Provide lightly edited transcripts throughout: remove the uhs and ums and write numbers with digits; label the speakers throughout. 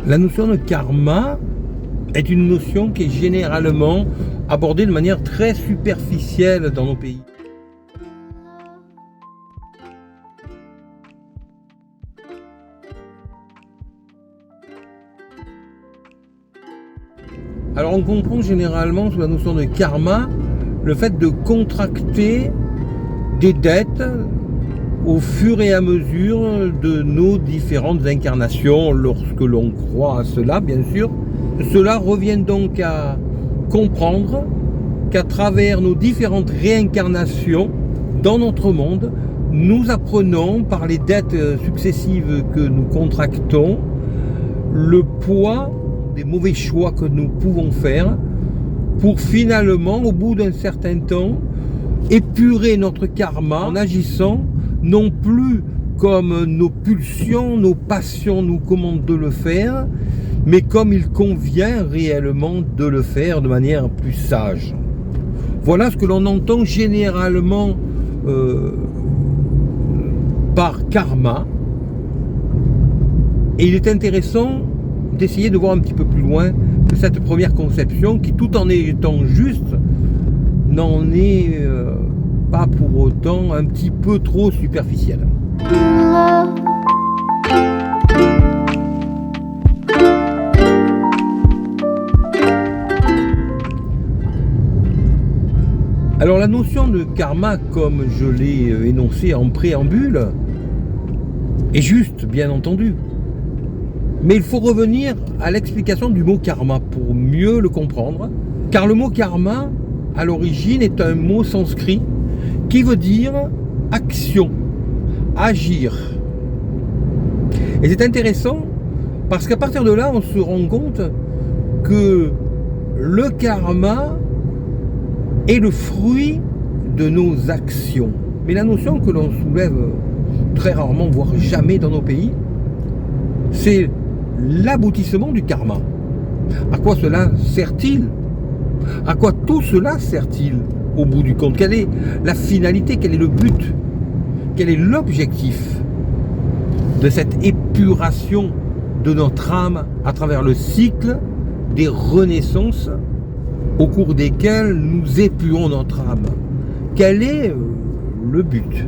Speaker 1: La notion de karma est une notion qui est généralement abordée de manière très superficielle dans nos pays. Alors on comprend généralement sous la notion de karma le fait de contracter des dettes au fur et à mesure de nos différentes incarnations, lorsque l'on croit à cela, bien sûr. Cela revient donc à comprendre qu'à travers nos différentes réincarnations dans notre monde, nous apprenons par les dettes successives que nous contractons le poids des mauvais choix que nous pouvons faire pour finalement, au bout d'un certain temps, épurer notre karma en agissant non plus comme nos pulsions, nos passions nous commandent de le faire, mais comme il convient réellement de le faire de manière plus sage. Voilà ce que l'on entend généralement par karma. Et il est intéressant d'essayer de voir un petit peu plus loin que cette première conception qui, tout en étant juste, n'en est pas pour autant un petit peu trop superficielle. Alors la notion de karma, comme je l'ai énoncé en préambule, est juste, bien entendu. Mais il faut revenir à l'explication du mot karma pour mieux le comprendre, car le mot karma, à l'origine, est un mot sanskrit qui veut dire action, agir. Et c'est intéressant parce qu'à partir de là, on se rend compte que le karma est le fruit de nos actions. Mais la notion que l'on soulève très rarement, voire jamais dans nos pays, c'est l'aboutissement du karma. À quoi cela sert-il? À quoi tout cela sert-il au bout du compte? Quelle est la finalité? Quel est le but? Quel est l'objectif de cette épuration de notre âme à travers le cycle des renaissances au cours desquelles nous épurons notre âme? Quel est le but?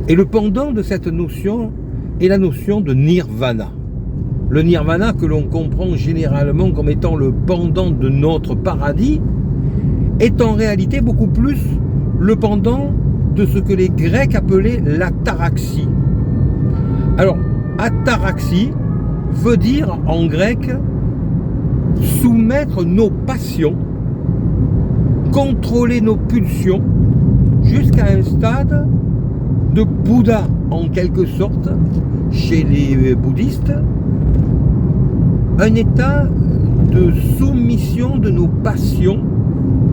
Speaker 1: Et le pendant de cette notion est la notion de nirvana. Le nirvana, que l'on comprend généralement comme étant le pendant de notre paradis, est en réalité beaucoup plus le pendant de ce que les Grecs appelaient l'ataraxie. Alors, ataraxie veut dire en grec soumettre nos passions, contrôler nos pulsions jusqu'à un stade de Bouddha en quelque sorte chez les bouddhistes, un état de soumission de nos passions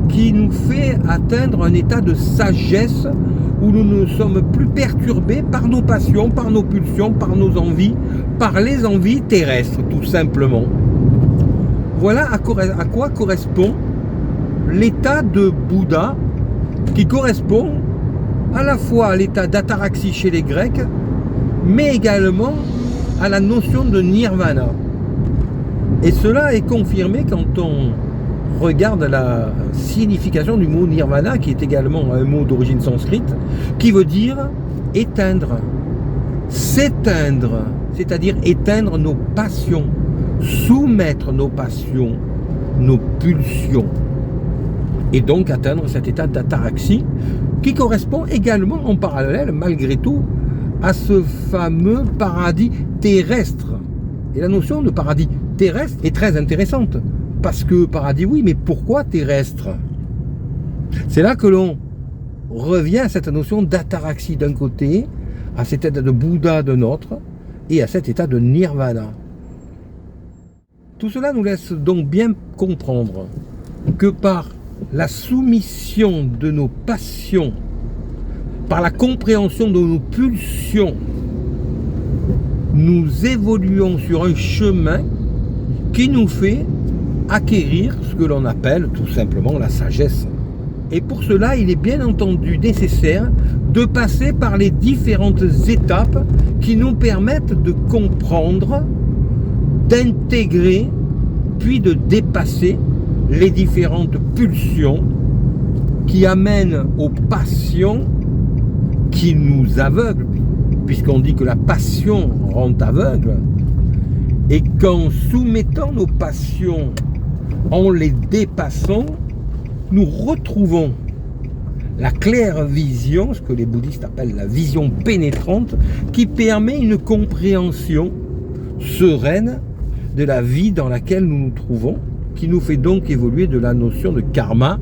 Speaker 1: qui nous fait atteindre un état de sagesse où nous ne sommes plus perturbés par nos passions, par nos pulsions, par nos envies, par les envies terrestres tout simplement. Voilà à quoi correspond l'état de Bouddha, qui correspond à la fois à l'état d'ataraxie chez les Grecs, mais également à la notion de nirvana. Et cela est confirmé quand on regarde la signification du mot nirvana, qui est également un mot d'origine sanskrite, qui veut dire éteindre, s'éteindre, c'est-à-dire éteindre nos passions, soumettre nos passions, nos pulsions, et donc atteindre cet état d'ataraxie qui correspond également en parallèle, malgré tout, à ce fameux paradis terrestre. Et la notion de paradis terrestre est très intéressante, parce que paradis oui, mais pourquoi terrestre? C'est là que l'on revient à cette notion d'ataraxie d'un côté, à cet état de Bouddha d'un autre, et à cet état de nirvana. Tout cela nous laisse donc bien comprendre que par la soumission de nos passions, par la compréhension de nos pulsions, nous évoluons sur un chemin qui nous fait acquérir ce que l'on appelle tout simplement la sagesse. Et pour cela, il est bien entendu nécessaire de passer par les différentes étapes qui nous permettent de comprendre d'intégrer puis de dépasser les différentes pulsions qui amènent aux passions qui nous aveuglent, puisqu'on dit que la passion rend aveugle, et qu'en soumettant nos passions, en les dépassant, nous retrouvons la claire vision, ce que les bouddhistes appellent la vision pénétrante, qui permet une compréhension sereine de la vie dans laquelle nous nous trouvons, qui nous fait donc évoluer de la notion de karma,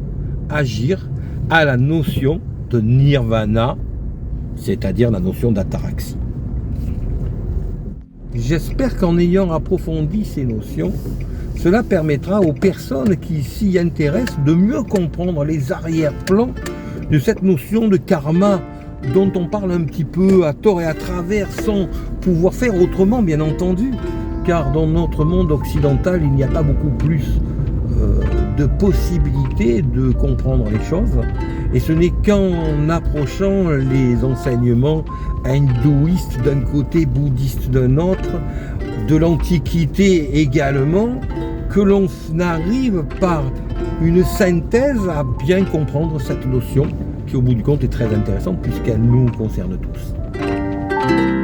Speaker 1: agir, à la notion de nirvana, c'est-à-dire la notion d'ataraxie. J'espère qu'en ayant approfondi ces notions, cela permettra aux personnes qui s'y intéressent de mieux comprendre les arrière-plans de cette notion de karma dont on parle un petit peu à tort et à travers sans pouvoir faire autrement, bien entendu, car dans notre monde occidental, il n'y a pas beaucoup plus de possibilités de comprendre les choses, et ce n'est qu'en approchant les enseignements hindouistes d'un côté, bouddhistes d'un autre, de l'Antiquité également, que l'on arrive par une synthèse à bien comprendre cette notion qui au bout du compte est très intéressante puisqu'elle nous concerne tous.